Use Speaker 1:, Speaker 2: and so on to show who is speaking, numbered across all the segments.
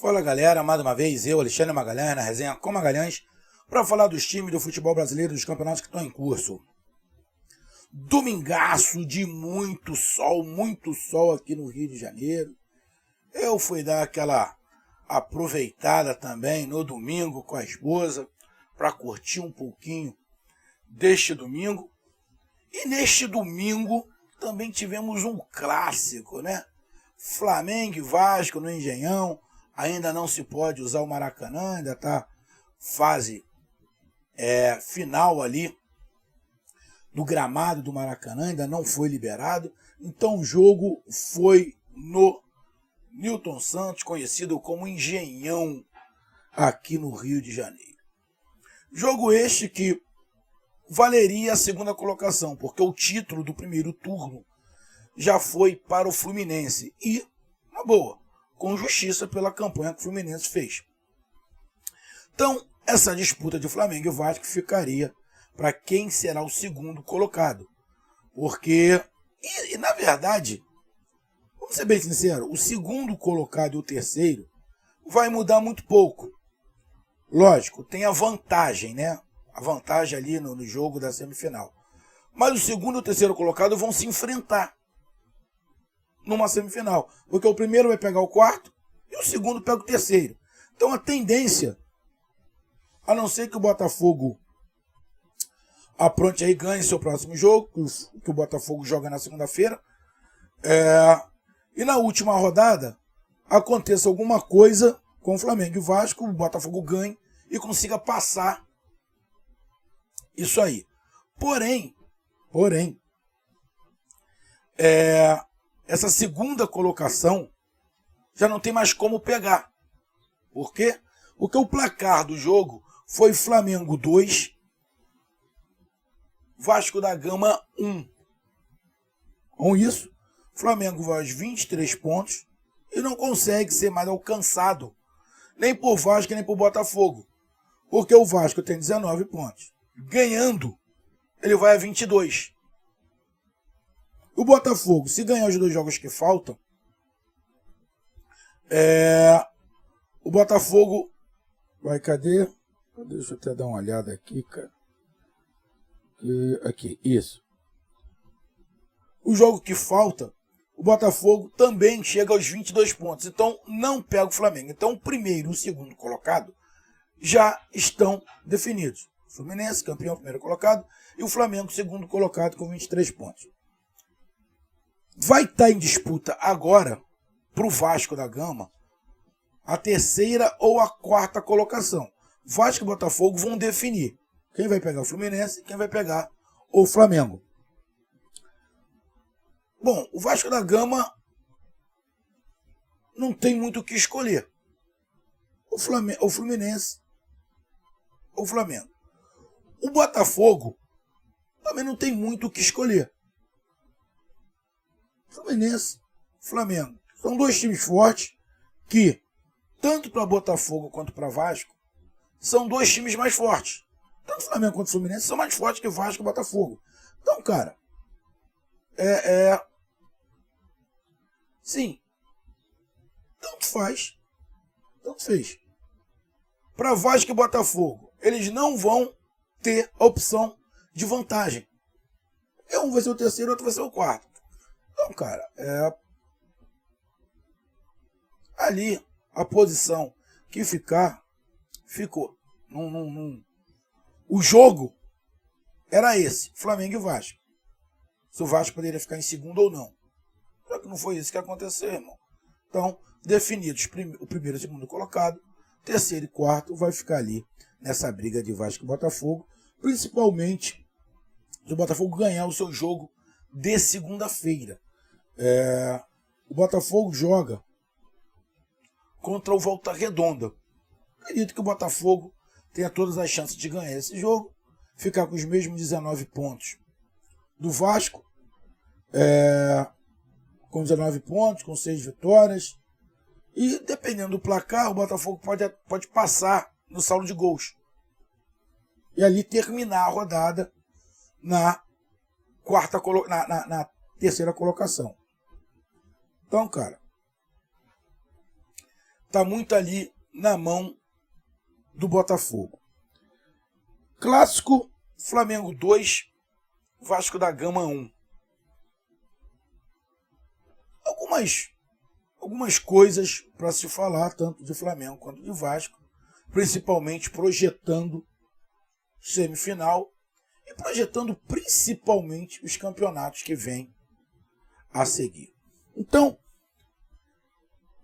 Speaker 1: Fala galera, mais uma vez eu, Alexandre Magalhães, na resenha com Magalhães, para falar dos times do futebol brasileiro, dos campeonatos que estão em curso. Domingaço de muito sol aqui no Rio de Janeiro. Eu fui dar aquela aproveitada também no domingo com a esposa, para curtir um pouquinho deste domingo. E neste domingo também tivemos um clássico, né? Flamengo e Vasco no Engenhão. Ainda não se pode usar o Maracanã, ainda está fase final ali do gramado do Maracanã, ainda não foi liberado. Então o jogo foi no Newton Santos, conhecido como Engenhão, aqui no Rio de Janeiro. Jogo este que valeria a segunda colocação, porque o título do primeiro turno já foi para o Fluminense. E, na boa, com justiça pela campanha que o Fluminense fez. Então, essa disputa de Flamengo e Vasco ficaria para quem será o segundo colocado. Porque, na verdade, vamos ser bem sinceros, o segundo colocado e o terceiro vai mudar muito pouco. Lógico, tem a vantagem, né? A vantagem ali no jogo da semifinal. Mas o segundo e o terceiro colocado vão se enfrentar numa semifinal, porque o primeiro vai pegar o quarto e o segundo pega o terceiro. Então a tendência, a não ser que o Botafogo apronte aí, ganhe seu próximo jogo, que o Botafogo joga na segunda-feira, e na última rodada aconteça alguma coisa com o Flamengo e o Vasco, o Botafogo ganhe e consiga passar isso aí. Porém, essa segunda colocação já não tem mais como pegar. Por quê? Porque o placar do jogo foi Flamengo 2, Vasco da Gama 1. Com isso, Flamengo vai aos 23 pontos e não consegue ser mais alcançado nem por Vasco nem por Botafogo. Porque o Vasco tem 19 pontos. Ganhando, ele vai a 22. O Botafogo, se ganhar os dois jogos que faltam, o Botafogo vai, cadê? Deixa eu até dar uma olhada aqui, cara. Aqui, isso. O jogo que falta, o Botafogo também chega aos 22 pontos. Então, não pega o Flamengo. Então, o primeiro e o segundo colocado já estão definidos. O Fluminense, campeão, primeiro colocado, e o Flamengo, segundo colocado, com 23 pontos. Vai estar em disputa agora, para o Vasco da Gama, a terceira ou a quarta colocação. Vasco e Botafogo vão definir quem vai pegar o Fluminense e quem vai pegar o Flamengo. Bom, o Vasco da Gama não tem muito o que escolher. O Fluminense ou o Flamengo. O Botafogo também não tem muito o que escolher. Fluminense, Flamengo. São dois times fortes que, tanto para Botafogo quanto para Vasco, são dois times mais fortes. Tanto Flamengo quanto Fluminense são mais fortes que Vasco e Botafogo. Então, cara, sim, tanto faz, tanto fez. Para Vasco e Botafogo, eles não vão ter a opção de vantagem. Um vai ser o terceiro, outro vai ser o quarto. Então, cara, ali a posição que ficar, ficou. O jogo era esse, Flamengo e Vasco. Se o Vasco poderia ficar em segundo ou não. Só que não foi isso que aconteceu, irmão. Então, definidos o primeiro e o segundo colocado, terceiro e quarto vai ficar ali nessa briga de Vasco e Botafogo, principalmente se o Botafogo ganhar o seu jogo de segunda-feira. O Botafogo joga contra o Volta Redonda. Acredito que o Botafogo tenha todas as chances de ganhar esse jogo, ficar com os mesmos 19 pontos do Vasco, com 19 pontos, com 6 vitórias, e dependendo do placar, o Botafogo pode passar no saldo de gols. E ali terminar a rodada na terceira colocação. Então, cara, está muito ali na mão do Botafogo. Clássico, Flamengo 2, Vasco da Gama 1. Algumas coisas para se falar, tanto de Flamengo quanto de Vasco, principalmente projetando semifinal e projetando principalmente os campeonatos que vêm a seguir. Então,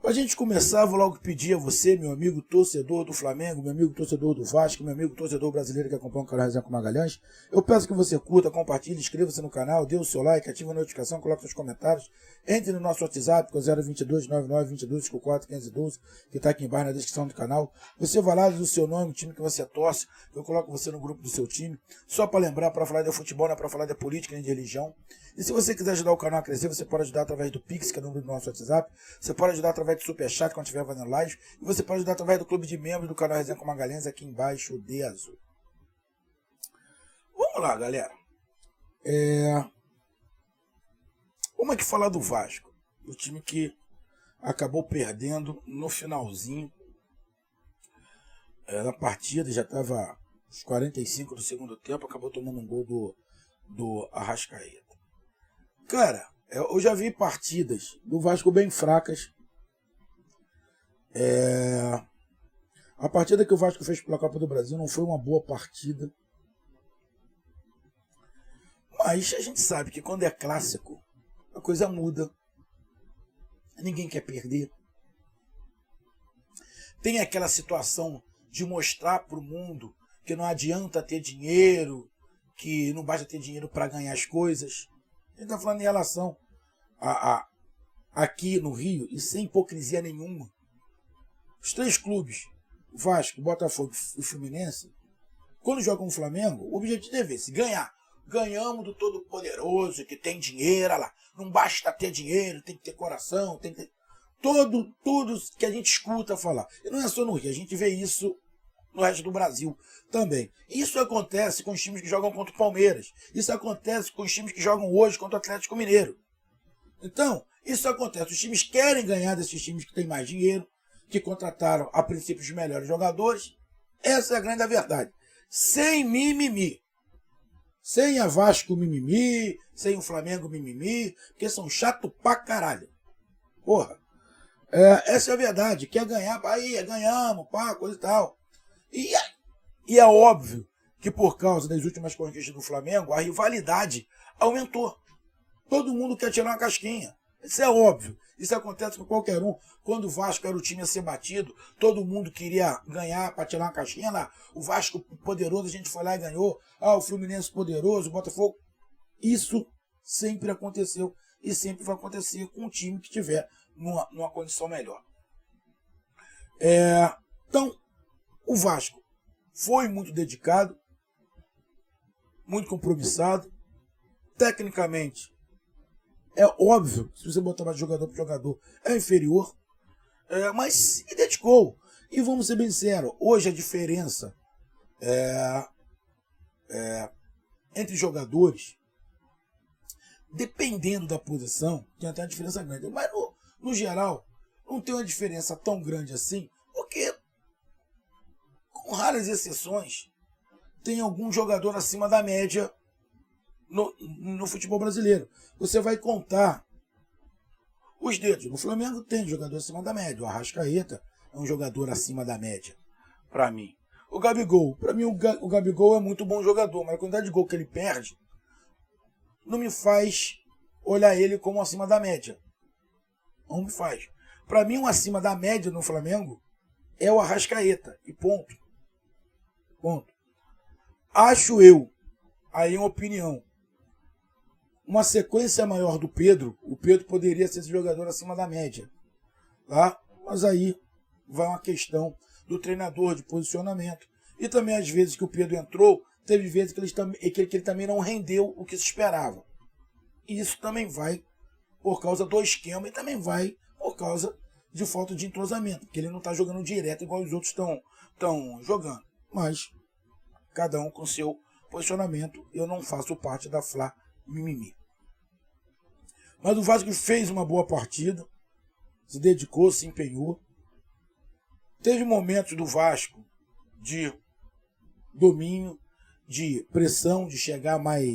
Speaker 1: para a gente começar, vou logo pedir a você, meu amigo torcedor do Flamengo, meu amigo torcedor do Vasco, meu amigo torcedor brasileiro que acompanha o canal Resenha com Magalhães, eu peço que você curta, compartilhe, inscreva-se no canal, dê o seu like, ative a notificação, coloque seus comentários, entre no nosso WhatsApp, que é o 022 99 22 54 512, que está aqui embaixo na descrição do canal. Você vai lá, diz o seu nome, o time que você torce, eu coloco você no grupo do seu time, só para lembrar, para falar de futebol, não é para falar de política nem de religião. E se você quiser ajudar o canal a crescer, você pode ajudar através do Pix, que é o número do nosso WhatsApp, você pode ajudar através do Superchat, quando estiver fazendo live, e você pode ajudar através do clube de membros do canal Resenha com Magalhães, aqui embaixo de azul. Vamos lá, galera. Vamos aqui falar do Vasco, do time que acabou perdendo no finalzinho da partida, já estava os 45 do segundo tempo, acabou tomando um gol do Arrascaeta. Cara, eu já vi partidas do Vasco bem fracas. A partida que o Vasco fez pela Copa do Brasil não foi uma boa partida. Mas a gente sabe que quando é clássico, a coisa muda. Ninguém quer perder. Tem aquela situação de mostrar para o mundo que não adianta ter dinheiro, que não basta ter dinheiro para ganhar as coisas. A gente está falando em relação aqui no Rio, e sem hipocrisia nenhuma. Os três clubes, Vasco, Botafogo e Fluminense, quando jogam o Flamengo, o objetivo é ver se ganhar. Ganhamos do Todo-Poderoso, que tem dinheiro, olha lá. Não basta ter dinheiro, tem que ter coração, tem que ter... Tudo que a gente escuta falar. E não é só no Rio, a gente vê isso no resto do Brasil também. Isso acontece com os times que jogam contra o Palmeiras. Isso acontece com os times que jogam hoje contra o Atlético Mineiro. Então, isso acontece. Os times querem ganhar desses times que têm mais dinheiro, que contrataram, a princípio, os melhores jogadores. Essa é a grande verdade. Sem mimimi. Sem a Vasco mimimi, sem o Flamengo mimimi, porque são chato pra caralho. Porra. Essa é a verdade. Quer ganhar, aí ganhamos, pá, coisa e tal. E é óbvio que por causa das últimas conquistas do Flamengo, a rivalidade aumentou. Todo mundo quer tirar uma casquinha. Isso é óbvio. Isso acontece com qualquer um. Quando o Vasco era o time a ser batido, todo mundo queria ganhar para tirar uma casquinha lá. O Vasco poderoso, a gente foi lá e ganhou. O Fluminense poderoso, o Botafogo. Isso sempre aconteceu e sempre vai acontecer com um time que tiver numa condição melhor. Então, o Vasco foi muito dedicado, muito compromissado. Tecnicamente, é óbvio, se você botar mais jogador por jogador, é inferior, mas se dedicou. E vamos ser bem sinceros, hoje a diferença entre jogadores, dependendo da posição, tem até uma diferença grande. Mas no geral, não tem uma diferença tão grande assim, porque, com raras exceções, tem algum jogador acima da média no futebol brasileiro. Você vai contar os dedos. No Flamengo tem jogador acima da média. O Arrascaeta é um jogador acima da média, para mim. O Gabigol, para mim o Gabigol é muito bom jogador, mas a quantidade de gol que ele perde não me faz olhar ele como acima da média. Não me faz. Para mim, um acima da média no Flamengo é o Arrascaeta. E ponto. Ponto. Acho eu, aí uma opinião, uma sequência maior do Pedro, o Pedro poderia ser esse jogador acima da média. Tá? Mas aí vai uma questão do treinador, de posicionamento. E também, às vezes que o Pedro entrou, teve vezes que ele também não rendeu o que se esperava. E isso também vai por causa do esquema e também vai por causa de falta de entrosamento, porque ele não está jogando direto igual os outros estão jogando. Mas cada um com seu posicionamento, eu não faço parte da Fla mimimi. Mas o Vasco fez uma boa partida, se dedicou, se empenhou. Teve momentos do Vasco de domínio, de pressão, de chegar mais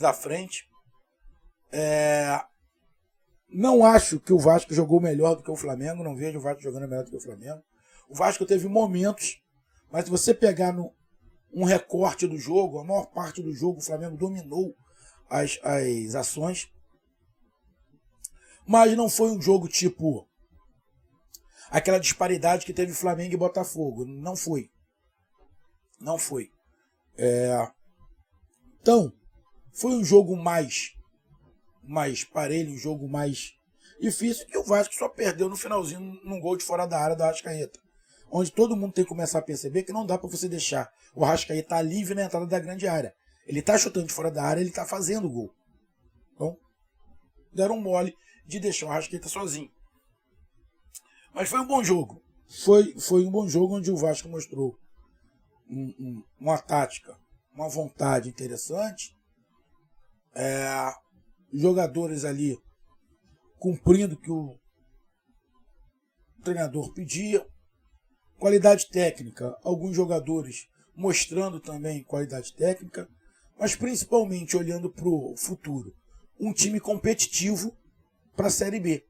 Speaker 1: à frente. Não acho que o Vasco jogou melhor do que o Flamengo, não vejo o Vasco jogando melhor do que o Flamengo. O Vasco teve momentos, mas se você pegar um recorte do jogo, a maior parte do jogo o Flamengo dominou as ações, mas não foi um jogo tipo aquela disparidade que teve Flamengo e Botafogo. Não foi. Não foi. Então, foi um jogo mais parelho, um jogo mais difícil, que o Vasco só perdeu no finalzinho num gol de fora da área do Arrascaeta. Onde todo mundo tem que começar a perceber que não dá para você deixar o Arrascaeta livre na entrada da grande área. Ele está chutando de fora da área, ele está fazendo o gol. Então, deram mole de deixar o Arrascaeta sozinho. Mas foi um bom jogo. Foi um bom jogo onde o Vasco mostrou uma tática, uma vontade interessante. Jogadores ali cumprindo o que o treinador pedia. Qualidade técnica, alguns jogadores mostrando também qualidade técnica, mas principalmente olhando para o futuro. Um time competitivo para a Série B.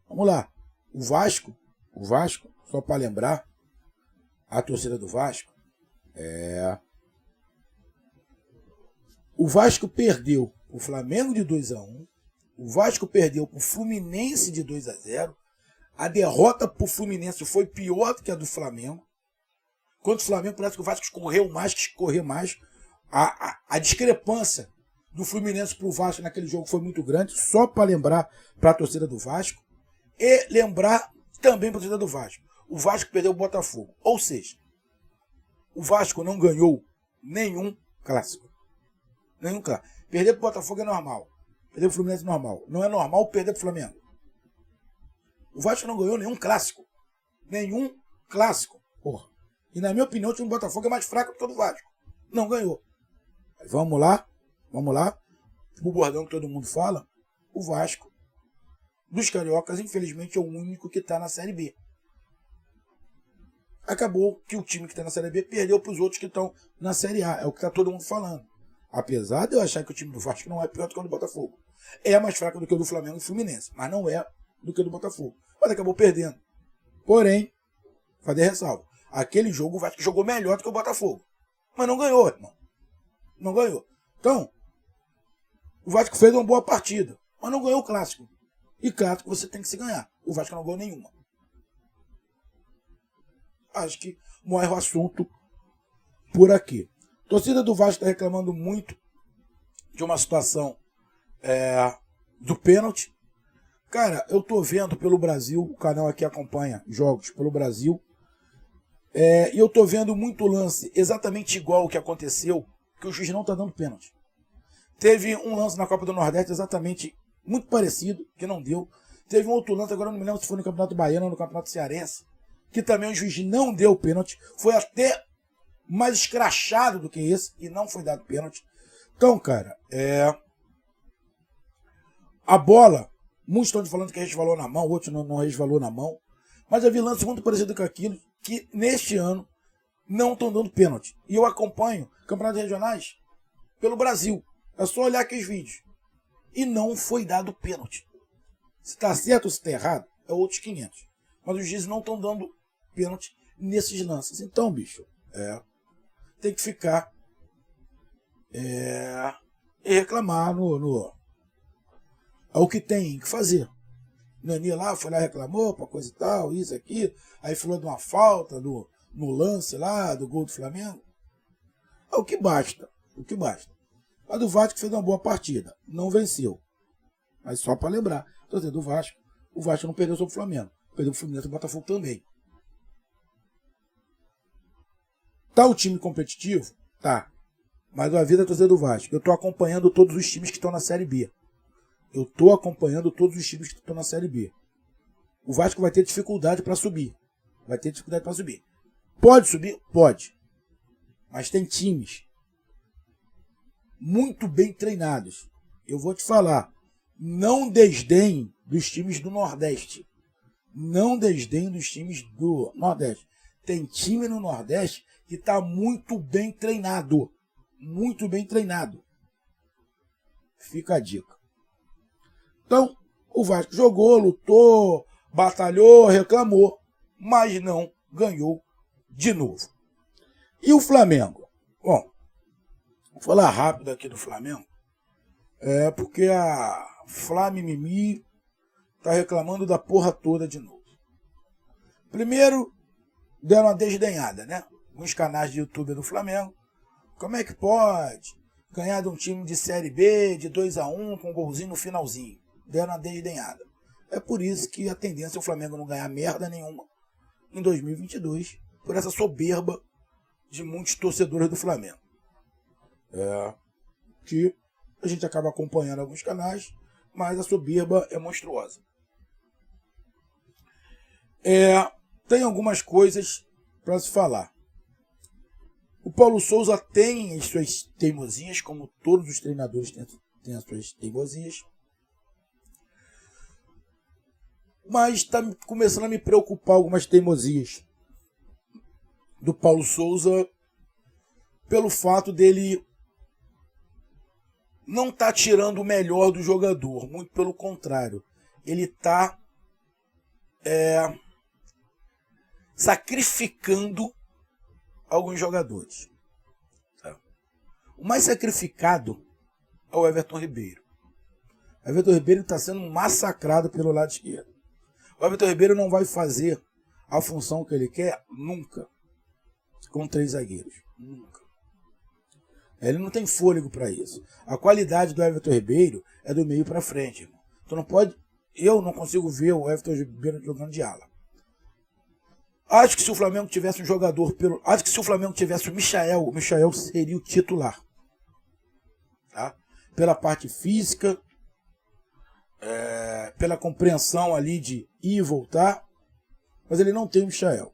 Speaker 1: Vamos lá. O Vasco, só para lembrar, a torcida do Vasco, o Vasco perdeu o Flamengo de 2-1, o Vasco perdeu para o Fluminense de 2-0, a derrota para o Fluminense foi pior do que a do Flamengo. Quanto o Flamengo, parece que o Vasco correu mais, que correr mais. A discrepância do Fluminense para o Vasco naquele jogo foi muito grande, só para lembrar para a torcida do Vasco. E lembrar também para a torcida do Vasco. O Vasco perdeu o Botafogo. Ou seja, o Vasco não ganhou nenhum clássico. Nenhum clássico. Perder para o Botafogo é normal. Perder para o Fluminense é normal. Não é normal perder para o Flamengo. O Vasco não ganhou nenhum clássico. Nenhum clássico. Porra. E na minha opinião, o time do Botafogo é mais fraco do que o do Vasco. Não ganhou. Mas vamos lá. O bordão que todo mundo fala. O Vasco, dos cariocas, infelizmente é o único que está na Série B. Acabou que o time que está na Série B perdeu para os outros que estão na Série A. É o que está todo mundo falando. Apesar de eu achar que o time do Vasco não é pior do que o do Botafogo. É mais fraco do que o do Flamengo e Fluminense. Mas não é do que o do Botafogo. Mas acabou perdendo. Porém, fazer ressalva. Aquele jogo o Vasco jogou melhor do que o Botafogo. Mas não ganhou, irmão. Não ganhou. Então, o Vasco fez uma boa partida. Mas não ganhou o clássico. E clássico você tem que se ganhar. O Vasco não ganhou nenhuma. Acho que morre o assunto por aqui. A torcida do Vasco está reclamando muito de uma situação do pênalti. Cara, eu tô vendo pelo Brasil, o canal aqui acompanha jogos pelo Brasil, e eu tô vendo muito lance exatamente igual o que aconteceu, que o juiz não tá dando pênalti. Teve um lance na Copa do Nordeste exatamente muito parecido, que não deu. Teve um outro lance, agora não me lembro se foi no Campeonato Baiano ou no Campeonato Cearense, que também o juiz não deu pênalti. Foi até mais escrachado do que esse, e não foi dado pênalti. Então, cara, a bola, muitos estão falando que resvalou na mão, outros não resvalou na mão, mas eu vi lance muito parecido com aquilo, que neste ano não estão dando pênalti. E eu acompanho campeonatos regionais pelo Brasil. É só olhar aqueles vídeos. E não foi dado pênalti. Se está certo ou se está errado, é outros 500. Mas os juízes não estão dando pênalti nesses lances. Então, bicho, tem que ficar e reclamar é o que tem que fazer. Nani lá foi lá, reclamou pra coisa e tal, isso aqui, aí falou de uma falta no lance lá do gol do Flamengo. É o que basta. A do Vasco fez uma boa partida, não venceu. Mas só para lembrar, torcedor do Vasco, o Vasco não perdeu sobre o Flamengo, perdeu o Fluminense e o Botafogo também. Tá o time competitivo? Tá. Mas a vida é torcedor do Vasco. Eu tô acompanhando todos os times que estão na Série B. O Vasco vai ter dificuldade para subir. Pode subir? Pode. Mas tem times muito bem treinados. Eu vou te falar. Não desdenhe dos times do Nordeste. Não desdenho dos times do Nordeste. Tem time no Nordeste que está muito bem treinado. Muito bem treinado. Fica a dica. Então, o Vasco jogou, lutou, batalhou, reclamou, mas não ganhou de novo. E o Flamengo? Bom, vou falar rápido aqui do Flamengo, porque a Flamimimi está reclamando da porra toda de novo. Primeiro, deram uma desdenhada, né? Alguns canais de YouTube do Flamengo. Como é que pode ganhar de um time de Série B, de 2-1, com um golzinho no finalzinho? Deram uma desdenhada. É por isso que a tendência é o Flamengo não ganhar merda nenhuma em 2022, por essa soberba de muitos torcedores do Flamengo. Que a gente acaba acompanhando alguns canais, mas a soberba é monstruosa. Tem algumas coisas para se falar. O Paulo Souza tem as suas teimosias, como todos os treinadores têm as suas teimosias. Mas está começando a me preocupar algumas teimosias do Paulo Souza pelo fato dele não estar tirando o melhor do jogador. Muito pelo contrário. Ele está sacrificando alguns jogadores. O mais sacrificado é o Everton Ribeiro. O Everton Ribeiro está sendo massacrado pelo lado esquerdo. O Everton Ribeiro não vai fazer a função que ele quer nunca com 3 zagueiros. Nunca. Ele não tem fôlego para isso. A qualidade do Everton Ribeiro é do meio para frente, irmão. Tu não pode... Eu não consigo ver o Everton Ribeiro jogando de ala. Acho que se o Flamengo tivesse um jogador pelo... Acho que se o Flamengo tivesse o Michael seria o titular. Tá? Pela parte física, pela compreensão ali de ir e voltar, mas ele não tem o Michael.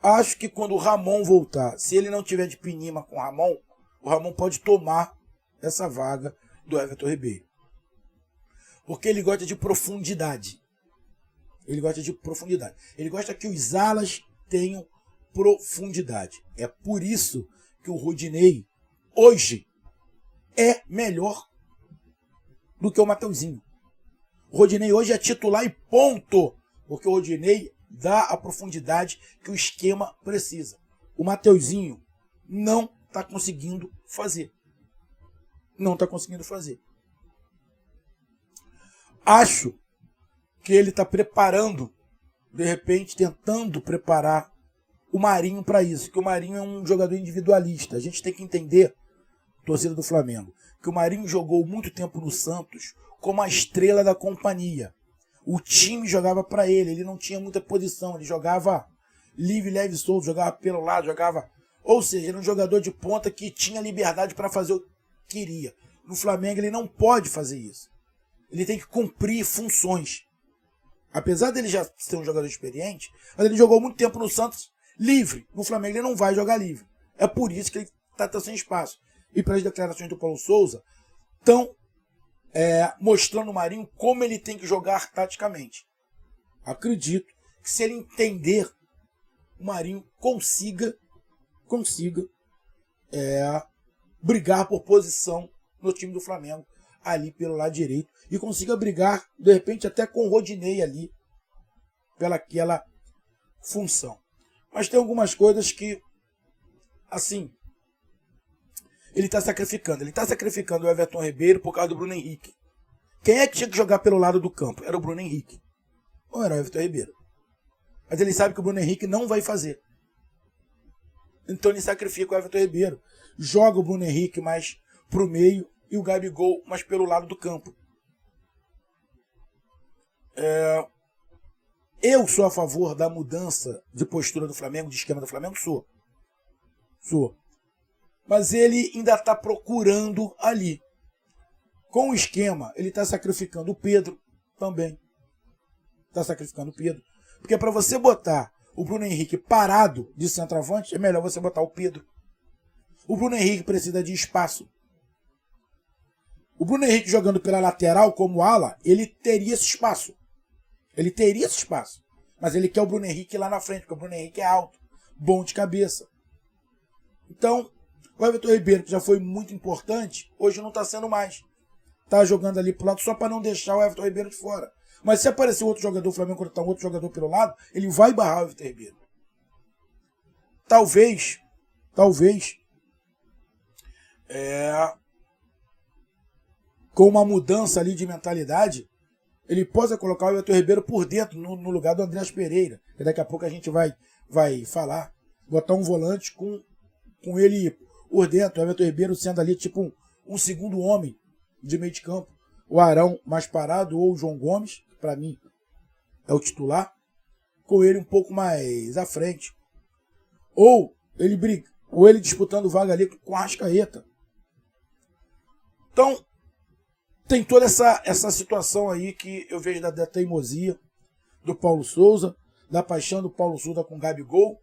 Speaker 1: Acho que quando o Ramon voltar, se ele não tiver de pinima com o Ramon pode tomar essa vaga do Everton Ribeiro. Porque ele gosta de profundidade. Ele gosta de profundidade. Ele gosta que os alas tenham profundidade. É por isso que o Rodinei hoje é melhor do que o Mateuzinho. O Rodinei hoje é titular e ponto. Porque o Rodinei dá a profundidade que o esquema precisa. O Mateuzinho não está conseguindo fazer. Não está conseguindo fazer. Acho que ele está preparando, de repente tentando preparar o Marinho para isso, que o Marinho é um jogador individualista. A gente tem que entender, torcida do Flamengo, que o Marinho jogou muito tempo no Santos como a estrela da companhia. O time jogava para ele não tinha muita posição, ele jogava livre, leve e solto, jogava pelo lado, jogava... Ou seja, era um jogador de ponta que tinha liberdade para fazer o que queria. No Flamengo ele não pode fazer isso. Ele tem que cumprir funções. Apesar dele já ser um jogador experiente, mas ele jogou muito tempo no Santos livre. No Flamengo ele não vai jogar livre. É por isso que ele está sem espaço. E para as declarações do Paulo Souza, estão mostrando o Marinho como ele tem que jogar taticamente. Acredito que se ele entender, o Marinho consiga brigar por posição no time do Flamengo, ali pelo lado direito, e consiga brigar, de repente, até com o Rodinei ali, pelaquela função. Mas tem algumas coisas que, assim, ele está sacrificando. Ele está sacrificando o Everton Ribeiro por causa do Bruno Henrique. Quem é que tinha que jogar pelo lado do campo? Era o Bruno Henrique. Não era o Everton Ribeiro. Mas ele sabe que o Bruno Henrique não vai fazer. Então ele sacrifica o Everton Ribeiro. Joga o Bruno Henrique mais pro meio e o Gabigol mais pelo lado do campo. Eu sou a favor da mudança de postura do Flamengo, de esquema do Flamengo? Sou. Mas ele ainda está procurando ali. Com o esquema, ele está sacrificando o Pedro também. Está sacrificando o Pedro. Porque para você botar o Bruno Henrique parado de centroavante, é melhor você botar o Pedro. O Bruno Henrique precisa de espaço. O Bruno Henrique jogando pela lateral como ala, ele teria esse espaço. Mas ele quer o Bruno Henrique lá na frente, porque o Bruno Henrique é alto, bom de cabeça. Então, o Everton Ribeiro, que já foi muito importante, hoje não está sendo mais. Está jogando ali pro lado só para não deixar o Everton Ribeiro de fora. Mas se aparecer outro jogador, o Flamengo contratar um outro jogador pelo lado, ele vai barrar o Everton Ribeiro. Talvez, com uma mudança ali de mentalidade, ele possa colocar o Everton Ribeiro por dentro, no lugar do Andreas Pereira. Que daqui a pouco a gente vai falar. Botar um volante com ele por dentro. O Everton Ribeiro sendo ali tipo um segundo homem de meio de campo. O Arão mais parado ou o João Gomes, que para mim é o titular, com ele um pouco mais à frente. Ou ele disputando vaga ali com a Arrascaeta. Então, tem toda essa situação aí que eu vejo da teimosia do Paulo Souza, da paixão do Paulo Souza com o Gabigol.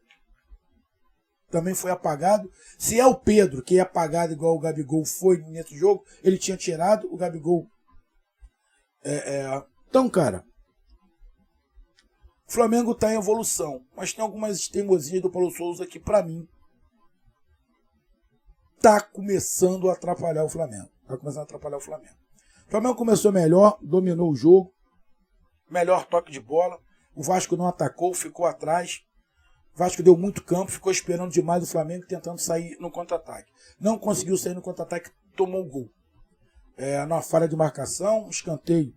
Speaker 1: Também foi apagado. Se é o Pedro que é apagado igual o Gabigol foi nesse jogo, ele tinha tirado o Gabigol. Então, cara, o Flamengo está em evolução, mas tem algumas teimosias do Paulo Souza que, para mim, tá começando a atrapalhar o Flamengo. O Flamengo começou melhor, dominou o jogo, melhor toque de bola. O Vasco não atacou, ficou atrás. O Vasco deu muito campo, ficou esperando demais o Flamengo, tentando sair no contra-ataque. Não conseguiu sair no contra-ataque, tomou o gol. Numa falha de marcação, escanteio.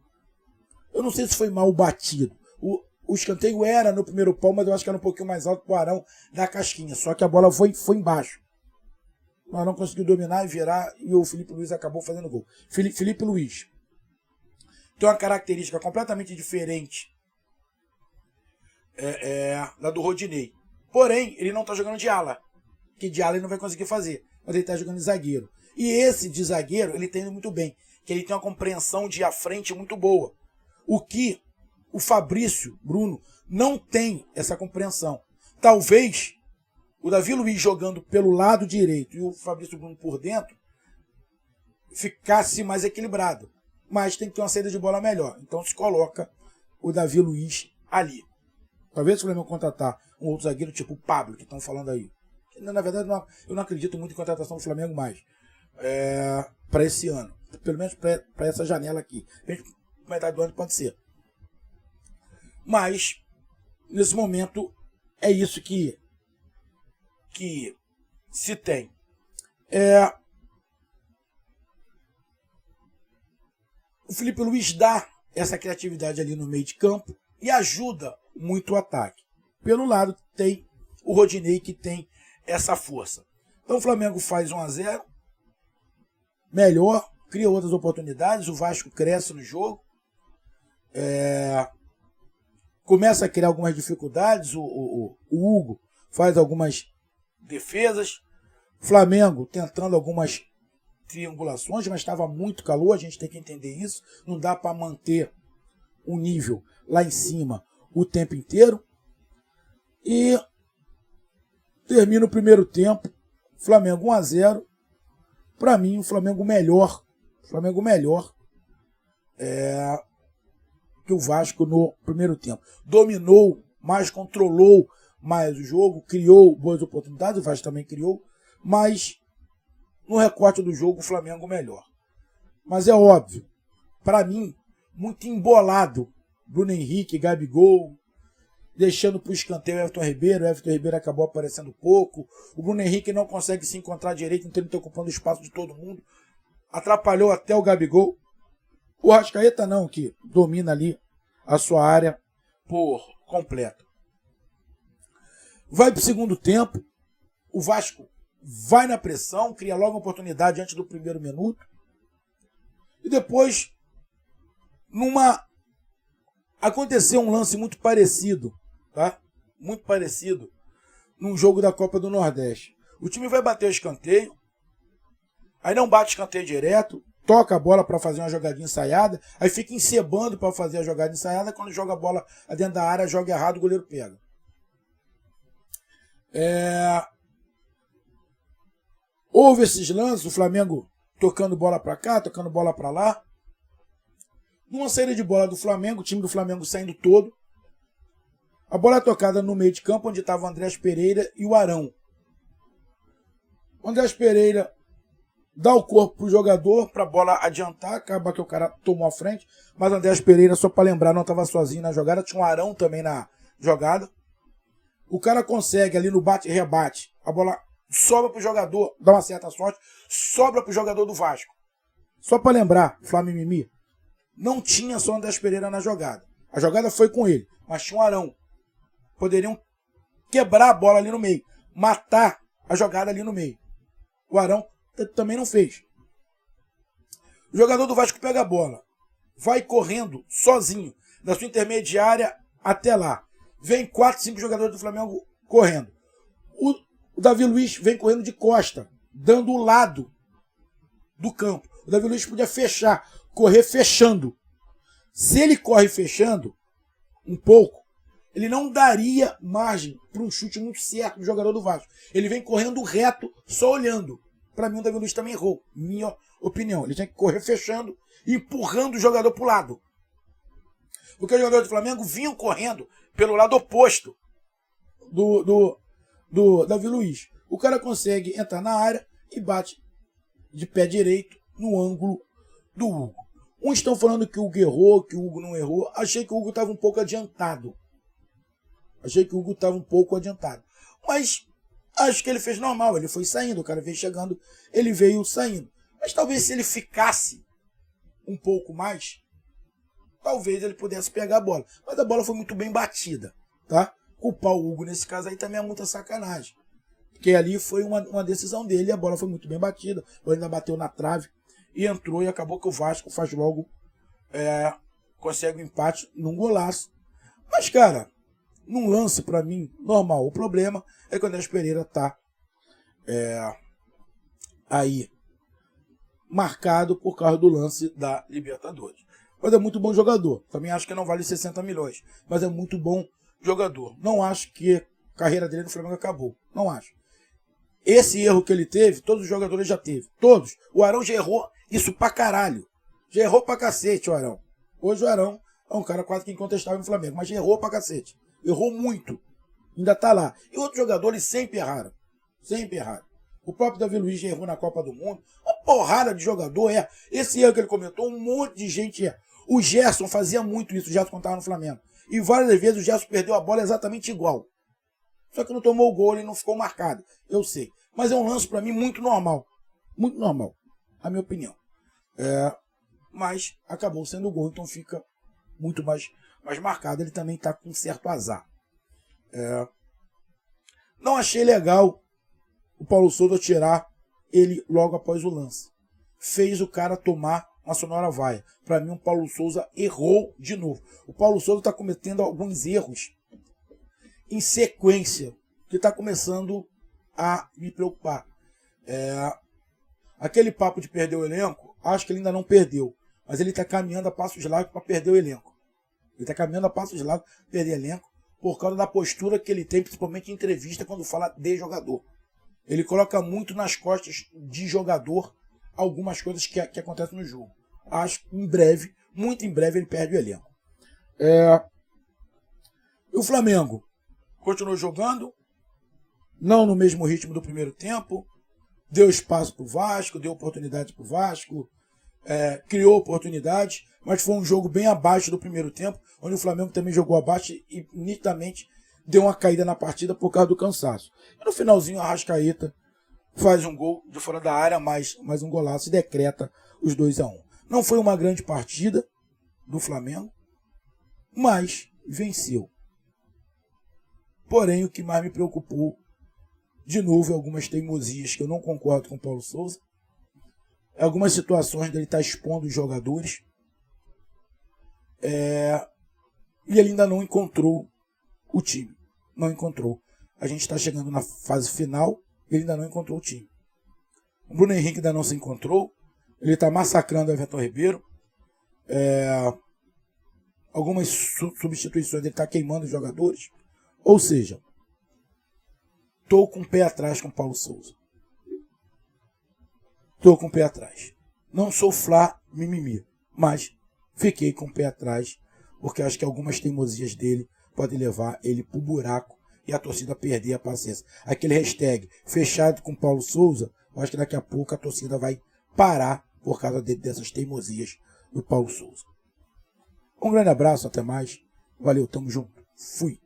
Speaker 1: Eu não sei se foi mal batido. O escanteio era no primeiro pau, mas eu acho que era um pouquinho mais alto para o Arão da casquinha. Só que a bola foi embaixo. O Arão conseguiu dominar e virar e o Felipe Luiz acabou fazendo gol. Felipe Luiz tem uma característica completamente diferente da do Rodinei. Porém, ele não está jogando de ala. Que de ala ele não vai conseguir fazer. Mas ele está jogando de zagueiro. E esse de zagueiro ele tem muito bem. Que ele tem uma compreensão de à frente muito boa. O que o Fabrício Bruno não tem essa compreensão. Talvez o Davi Luiz jogando pelo lado direito e o Fabrício Bruno por dentro ficasse mais equilibrado. Mas tem que ter uma saída de bola melhor. Então se coloca o Davi Luiz ali. Talvez o Flamengo contratar um outro zagueiro tipo o Pablo, que estão falando aí. Na verdade, eu não acredito muito em contratação do Flamengo mais. Para esse ano. Pelo menos para essa janela aqui. Metade do ano pode ser. Mas, nesse momento, é isso que se tem. O Felipe Luiz dá essa criatividade ali no meio de campo e ajuda muito o ataque. Pelo lado tem o Rodinei que tem essa força. Então o Flamengo faz 1-0, melhor, cria outras oportunidades, o Vasco cresce no jogo, começa a criar algumas dificuldades, o Hugo faz algumas defesas, Flamengo tentando algumas triangulações, mas estava muito calor, a gente tem que entender isso, não dá para manter o nível lá em cima o tempo inteiro. E termina o primeiro tempo, Flamengo 1-0, para mim o Flamengo melhor que o Vasco no primeiro tempo. Dominou mais, controlou mais o jogo, criou boas oportunidades, o Vasco também criou, mas no recorte do jogo o Flamengo melhor. Mas é óbvio, para mim, muito embolado, Bruno Henrique, Gabigol, deixando para o escanteio o Everton Ribeiro acabou aparecendo pouco, o Bruno Henrique não consegue se encontrar direito, então ele está ocupando o espaço de todo mundo, atrapalhou até o Gabigol, o Arrascaeta não, que domina ali a sua área por completo. Vai para o segundo tempo, o Vasco vai na pressão, cria logo uma oportunidade antes do primeiro minuto, e depois, aconteceu um lance muito parecido, tá? Muito parecido num jogo da Copa do Nordeste. O time vai bater o escanteio, aí não bate escanteio direto, toca a bola para fazer uma jogadinha ensaiada, aí fica encebando para fazer a jogada ensaiada, quando joga a bola dentro da área, joga errado, o goleiro pega. Houve esses lances, o Flamengo tocando bola para cá, tocando bola para lá. Numa saída de bola do Flamengo, o time do Flamengo saindo todo. A bola é tocada no meio de campo, onde estava o Andrés Pereira e o Arão. O Andrés Pereira dá o corpo pro jogador para a bola adiantar, acaba que o cara tomou a frente, mas o Andrés Pereira, só para lembrar, não estava sozinho na jogada, tinha um Arão também na jogada. O cara consegue ali no bate e rebate, a bola sobra pro jogador, dá uma certa sorte, sobra pro jogador do Vasco. Só para lembrar, Flamengo Mimi, não tinha só o Andrés Pereira na jogada. A jogada foi com ele, mas tinha um Arão. Poderiam quebrar a bola ali no meio, matar a jogada ali no meio. O Arão também não fez. O jogador do Vasco pega a bola, vai correndo sozinho, da sua intermediária até lá. Vem 4, 5 jogadores do Flamengo correndo. O Davi Luiz vem correndo de costa, dando o lado do campo. O Davi Luiz podia fechar, correr fechando. Se ele corre fechando um pouco, ele não daria margem para um chute muito certo do jogador do Vasco. Ele vem correndo reto, só olhando. Para mim, o Davi Luiz também errou. Minha opinião. Ele tinha que correr fechando e empurrando o jogador para o lado. Porque os jogadores do Flamengo vinham correndo pelo lado oposto do Davi Luiz. O cara consegue entrar na área e bate de pé direito no ângulo do Hugo. Uns estão falando que o Hugo errou, que o Hugo não errou. Achei que o Hugo estava um pouco adiantado. Mas acho que ele fez normal, ele foi saindo, o cara veio chegando, ele veio saindo. Mas talvez se ele ficasse um pouco mais, talvez ele pudesse pegar a bola. Mas a bola foi muito bem batida, tá? Culpar o Hugo nesse caso aí também é muita sacanagem. Porque ali foi uma decisão dele, a bola foi muito bem batida, ele ainda bateu na trave e entrou e acabou que o Vasco faz logo, consegue um empate num golaço. Mas, cara, num lance, para mim, normal. O problema é que o Andrés Pereira tá aí marcado por causa do lance da Libertadores. Mas é muito bom jogador. Também acho que não vale 60 milhões. Mas é muito bom jogador. Não acho que a carreira dele no Flamengo acabou. Não acho. Esse erro que ele teve, todos os jogadores já teve. Todos. O Arão já errou isso pra caralho. Já errou pra cacete o Arão. Hoje o Arão é um cara quase que incontestável no Flamengo. Mas já errou pra cacete. Errou muito. Ainda tá lá. E outros jogadores sempre erraram. Sempre erraram. O próprio Davi Luiz já errou na Copa do Mundo. Uma porrada de jogador erra. Esse erro que ele comentou, um monte de gente erra. O Gerson fazia muito isso, o Gerson quando estava no Flamengo. E várias vezes o Gerson perdeu a bola exatamente igual. Só que não tomou o gol e não ficou marcado. Eu sei. Mas é um lance para mim muito normal. Muito normal. A minha opinião. Mas acabou sendo gol, então fica muito mais marcado. Ele também está com certo azar. Não achei legal o Paulo Souza tirar ele logo após o lance. Fez o cara tomar uma sonora vaia. Para mim, o Paulo Souza errou de novo. O Paulo Souza está cometendo alguns erros em sequência, que está começando a me preocupar. Aquele papo de perder o elenco, acho que ele ainda não perdeu, mas ele está caminhando a passos largos para perder o elenco. Ele está caminhando a passos largos para perder o elenco por causa da postura que ele tem, principalmente em entrevista, quando fala de jogador. Ele coloca muito nas costas de jogador algumas coisas que acontecem no jogo. Acho que em breve, muito em breve, ele perde o elenco. E o Flamengo continuou jogando, não no mesmo ritmo do primeiro tempo, deu espaço para o Vasco, deu oportunidade para o Vasco, criou oportunidades, mas foi um jogo bem abaixo do primeiro tempo, onde o Flamengo também jogou abaixo e nitidamente deu uma caída na partida por causa do cansaço. E no finalzinho, a Arrascaeta faz um gol de fora da área, mais um golaço e decreta os 2-1. Não foi uma grande partida do Flamengo, mas venceu. Porém, o que mais me preocupou, de novo, algumas teimosias que eu não concordo com o Paulo Souza, algumas situações dele estar expondo os jogadores, e ele ainda não encontrou o time. Não encontrou. A gente está chegando na fase final, ele ainda não encontrou o time. O Bruno Henrique ainda não se encontrou, ele está massacrando o Everton Ribeiro, algumas substituições, ele está queimando os jogadores. Ou seja, estou com o pé atrás com o Paulo Souza. Estou com o pé atrás. Não sou Flá mimimi, mas fiquei com o pé atrás, porque acho que algumas teimosias dele pode levar ele pro buraco e a torcida perder a paciência. Aquele hashtag fechado com Paulo Souza, eu acho que daqui a pouco a torcida vai parar por causa dessas teimosias do Paulo Souza. Um grande abraço, até mais. Valeu, tamo junto. Fui.